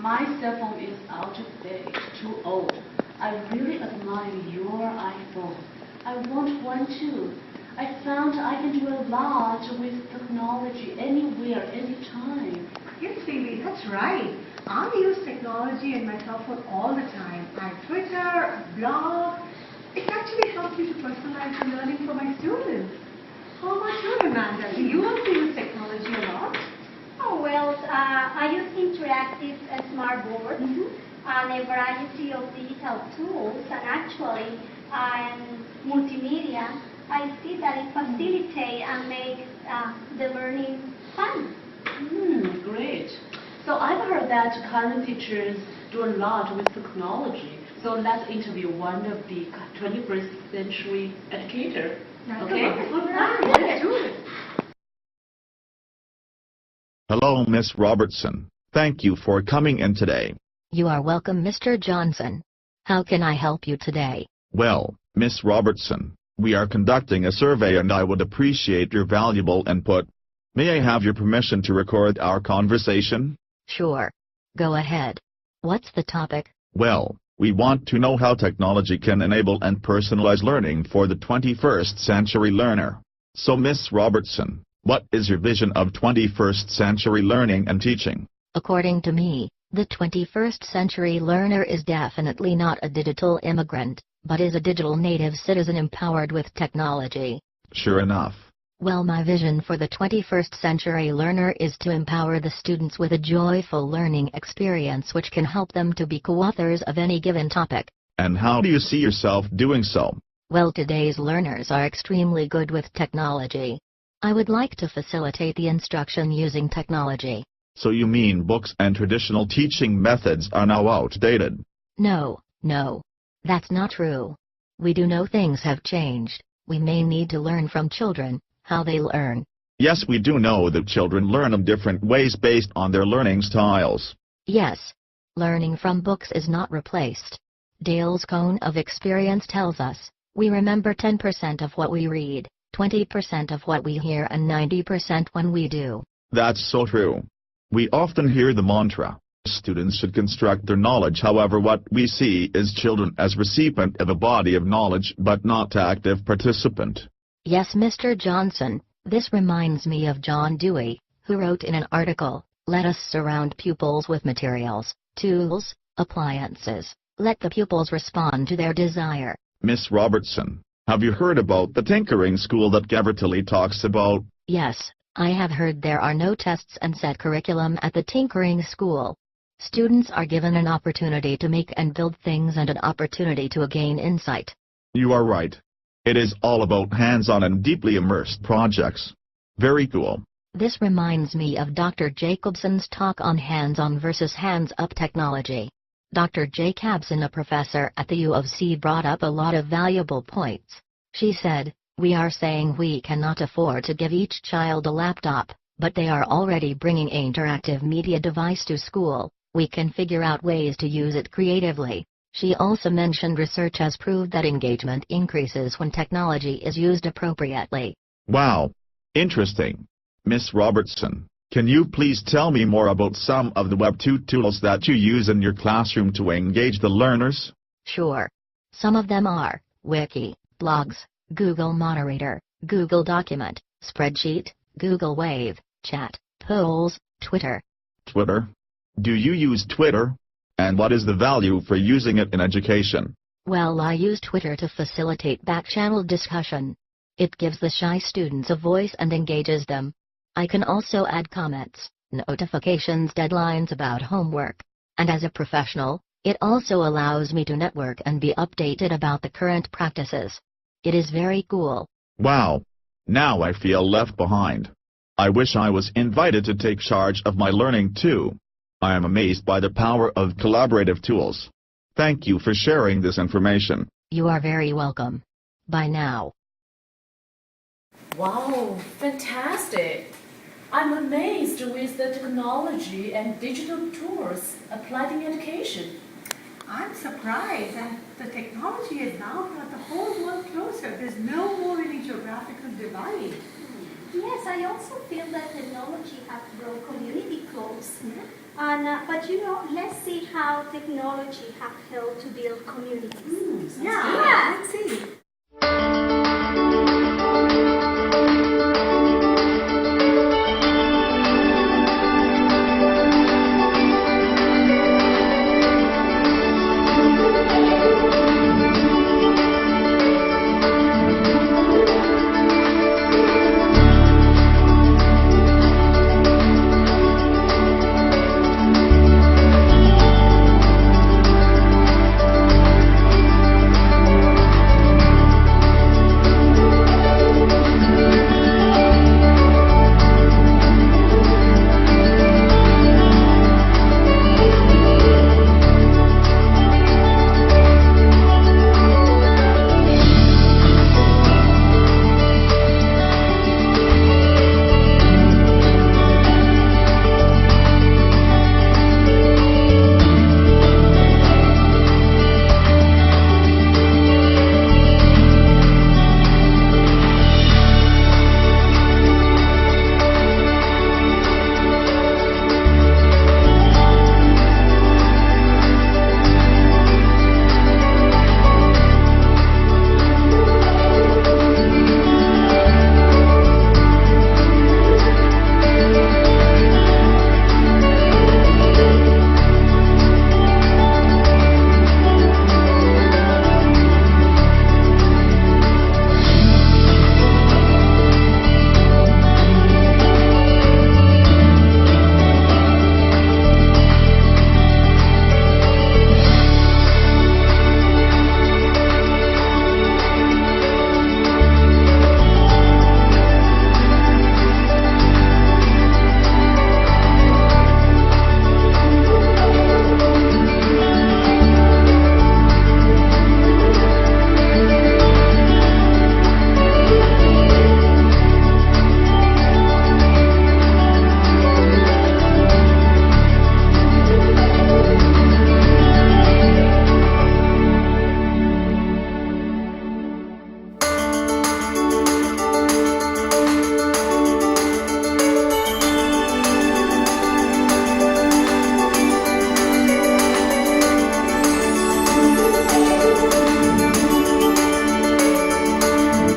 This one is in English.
My cell phone is out of date, too old. I really admire your iPhone. I want one too. I found I can do a lot with technology anywhere, anytime. Yes, baby, that's right. I use technology and my cell phone all the time. I Twitter, blog. It actually helps me to personalize the learning for my students. How about you, Amanda? Do you also use technology a lot? Oh, well, I use interactive smart boards and a variety of digital tools, and actually, multimedia. I see that it facilitates and makes the learning fun. Great. So I've heard that current teachers do a lot with technology. So let's interview one of the 21st century educator. Okay? Let's do it. Hello, Miss Robertson. Thank you for coming in today. You are welcome, Mr. Johnson. How can I help you today? Well, Miss Robertson, we are conducting a survey and I would appreciate your valuable input. May I have your permission to record our conversation? Sure. Go ahead. What's the topic? Well, we want to know how technology can enable and personalize learning for the 21st century learner. So, Miss Robertson, what is your vision of 21st century learning and teaching? According to me, the 21st century learner is definitely not a digital immigrant, but is a digital native citizen empowered with technology. Sure enough. Well, my vision for the 21st century learner is to empower the students with a joyful learning experience which can help them to be co-authors of any given topic. And how do you see yourself doing so? Well, today's learners are extremely good with technology. I would like to facilitate the instruction using technology. So you mean books and traditional teaching methods are now outdated? No, that's not true. We do know things have changed. We may need to learn from children, how they learn. Yes, we do know that children learn in different ways based on their learning styles. Yes. Learning from books is not replaced. Dale's cone of experience tells us, we remember 10% of what we read, 20% of what we hear and 90% when we do. That's so true. We often hear the mantra, students should construct their knowledge. However, what we see is children as recipient of a body of knowledge but not active participant. Yes, Mr. Johnson, this reminds me of John Dewey, who wrote in an article, let us surround pupils with materials, tools, appliances. Let the pupils respond to their desire. Miss Robertson, have you heard about the tinkering school that Gavertilly talks about? Yes, I have heard there are no tests and set curriculum at the tinkering school. Students are given an opportunity to make and build things and an opportunity to gain insight. You are right. It is all about hands-on and deeply immersed projects. Very cool. This reminds me of Dr. Jacobson's talk on hands-on versus hands-up technology. Dr. Jacobson, a professor at the U of C, brought up a lot of valuable points. She said, we are saying we cannot afford to give each child a laptop, but they are already bringing an interactive media device to school. We can figure out ways to use it creatively. She also mentioned research has proved that engagement increases when technology is used appropriately. Wow. Interesting. Miss Robertson, can you please tell me more about some of the Web 2 tools that you use in your classroom to engage the learners? Sure. Some of them are Wiki, blogs, Google Moderator, Google Document, Spreadsheet, Google Wave, Chat, Polls, Twitter. Twitter? Do you use Twitter? And what is the value for using it in education? Well, I use Twitter to facilitate back-channel discussion. It gives the shy students a voice and engages them. I can also add comments, notifications, deadlines about homework. And as a professional, it also allows me to network and be updated about the current practices. It is very cool. Wow. Now I feel left behind. I wish I was invited to take charge of my learning too. I am amazed by the power of collaborative tools. Thank you for sharing this information. You are very welcome. Bye now. Wow, fantastic! I'm amazed with the technology and digital tools applied in education. I'm surprised, and the technology has now brought the whole world closer. There's no more any geographical divide. Yes, I also feel that technology has brought community close. But you know, let's see how technology has helped to build communities. Yeah, let's see.